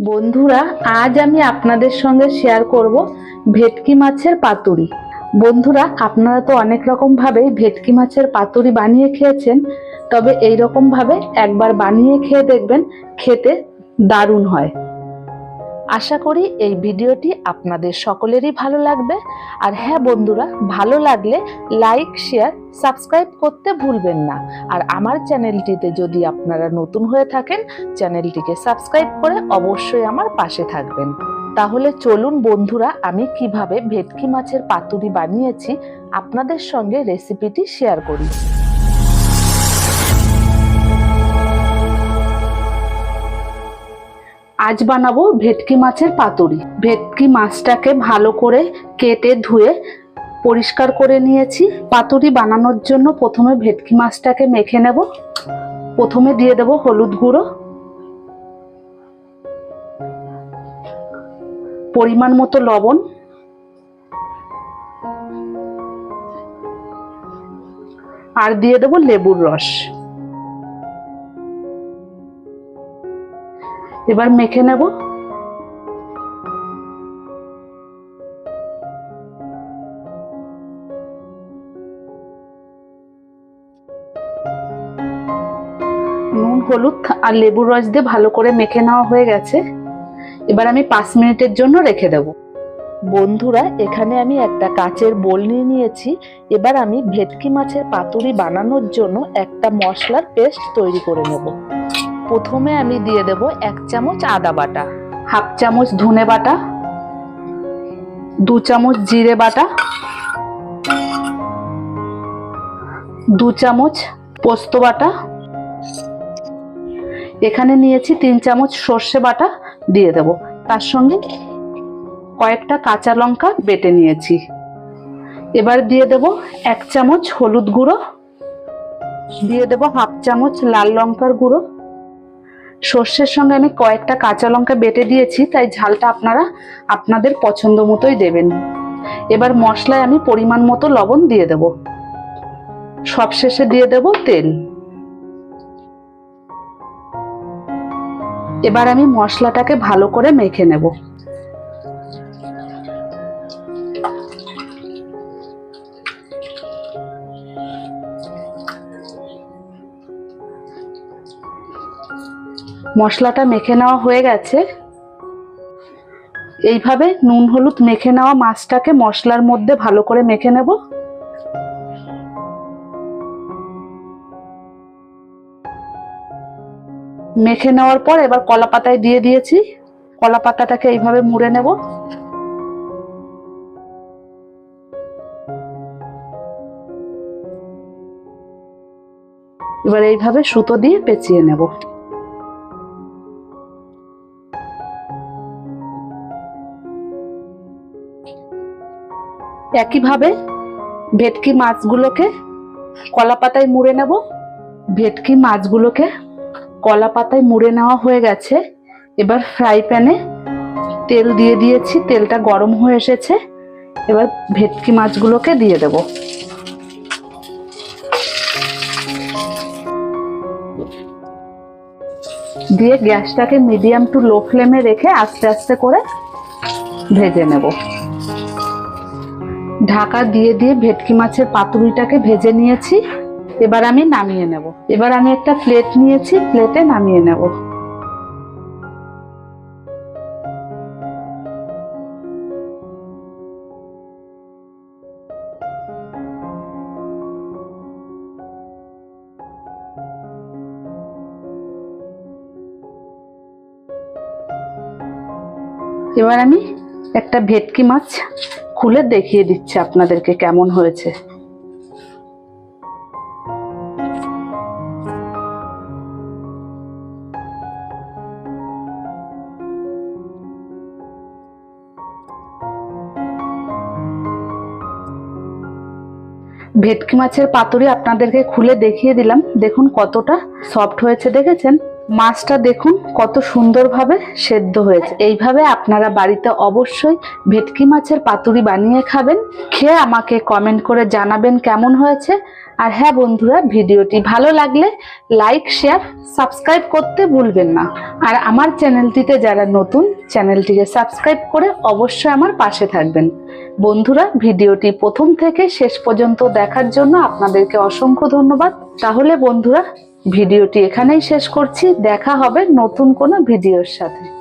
বন্ধুরা, আজ আমি আপনাদের সঙ্গে শেয়ার করব ভেটকি মাছের পাতুরি। বন্ধুরা, আপনারা তো অনেক রকম ভাবে ভেটকি মাছের পাতুরি বানিয়ে খেয়েছেন, তবে এই রকম ভাবে একবার বানিয়ে খেয়ে দেখবেন, খেতে দারুণ হয়। আশা করি এই ভিডিওটি আপনাদের সকলেরই ভালো লাগবে। আর হ্যাঁ বন্ধুরা, ভালো লাগলে লাইক, শেয়ার, সাবস্ক্রাইব করতে ভুলবেন না। আর আমার চ্যানেলটিতে যদি আপনারা নতুন হয়ে থাকেন, চ্যানেলটিকে সাবস্ক্রাইব করে অবশ্যই আমার পাশে থাকবেন। তাহলে চলুন বন্ধুরা, আমি কিভাবে ভেটকি মাছের পাতুরি বানিয়েছি আপনাদের সঙ্গে রেসিপিটি শেয়ার করি। আজ বানাবো ভেটকি মাছের পাতুরি। ভেটকি মাছটাকে ভালো করে কেটে ধুয়ে পরিষ্কার করে নিয়েছি। পাতুরি বানানোর জন্য প্রথমে ভেটকি মাছটাকে মেখে নেব। প্রথমে দিয়ে দেব হলুদ গুঁড়ো, পরিমাণ মতো লবণ, আর দিয়ে দেব লেবুর রস। এবার মেখে নেব। নুন, হলুদ আর লেবুর রস দিয়ে ভালো করে মেখে নেওয়া হয়ে গেছে। এবার আমি 5 মিনিটের জন্য রেখে দেব। বন্ধুরা, এখানে আমি একটা কাচের বোল নিয়ে নিয়েছি। এবার আমি ভেটকি মাছের পাতুরি বানানোর জন্য একটা মশলার পেস্ট তৈরি করে নেব। প্রথমে আমি দিয়ে দেব 1 চামচ আদা বাটা, হাফ চামচ ধনে বাটা, 2 চামচ জিরে বাটা, 2 চামচ পোস্ত বাটা, এখানে নিয়েছি 3 চামচ সর্ষে বাটা দিয়ে দেব। তার সঙ্গে কয়েকটা কাঁচা লঙ্কা বেটে নিয়েছি। এবার দিয়ে দেব 1 চামচ হলুদ গুঁড়ো, দিয়ে দেব হাফ চামচ লাল লঙ্কার গুঁড়ো। সর্ষের সঙ্গে আমি কয়েকটা কাঁচা লঙ্কা বেটে দিয়েছি, তাই ঝালটা আপনারা আপনাদের পছন্দ মতোই দেবেন। এবার মশলায় আমি পরিমাণ মতো লবণ দিয়ে দেব। সবশেষে দিয়ে দেব তেল। এবার আমি মশলাটাকে ভালো করে মেখে নেব। মশলাটা মেখে নেওয়া হয়ে গেছে। এইভাবে নুন হলুদ মেখে নেওয়া মাছটাকে মশলার মধ্যে ভালো করে মেখে নেব। মেখে নেওয়ার পর এবার কলা পাতায় দিয়ে দিয়েছি। কলা পাতাটাকে এইভাবে মুড়ে নেব। এবার এইভাবে সুতো দিয়ে পেঁচিয়ে নেব। একইভাবে ভেটকি মাছগুলোকে কলা পাতায় মুড়ে নেব। ভেটকি মাছগুলোকে কলা পাতায় মুড়ে নেওয়া হয়ে গেছে। এবার ফ্রাই প্যানে তেল দিয়ে দিয়েছি, তেলটা গরম হয়ে এসেছে। এবার ভেটকি মাছগুলোকে দিয়ে দেব। দিয়ে গ্যাসটাকে মিডিয়াম টু লো ফ্লেমে রেখে আস্তে আস্তে করে ভেজে নেব। ঢাকা দিয়ে দিয়ে ভেটকি মাছের পাতুরিটাকে ভেজে নিয়েছি। এবার আমি নামিয়ে নেব। এবার আমি একটা প্লেট নিয়েছি, প্লেটে নামিয়ে নেব। এবার আমি একটা ভেটকি মাছ খুলে দেখিয়ে দিচ্ছি আপনাদেরকে কেমন হয়েছে। ভেটকি মাছের পাতুরি আপনাদেরকে খুলে দেখিয়ে দিলাম। দেখুন কতটা সফট হয়েছে, দেখেছেন? মাছটা দেখুন কত সুন্দরভাবে সেদ্ধ হয়েছে। এইভাবে আপনারা বাড়িতে অবশ্যই ভেটকি মাছের পাতুরি বানিয়ে খাবেন। খেয়ে আমাকে কমেন্ট করে জানাবেন কেমন হয়েছে। আর হ্যাঁ বন্ধুরা, ভিডিওটি ভালো লাগলে লাইক, শেয়ার, সাবস্ক্রাইব করতে ভুলবেন না। আর আমার চ্যানেলটিতে যারা নতুন, চ্যানেলটিকে সাবস্ক্রাইব করে অবশ্যই আমার পাশে থাকবেন। বন্ধুরা, ভিডিওটি প্রথম থেকে শেষ পর্যন্ত দেখার জন্য আপনাদেরকে অসংখ্য ধন্যবাদ। তাহলে বন্ধুরা, ভিডিওটি এখানেই শেষ করছি। দেখা হবে নতুন কোনো ভিডিওর সাথে।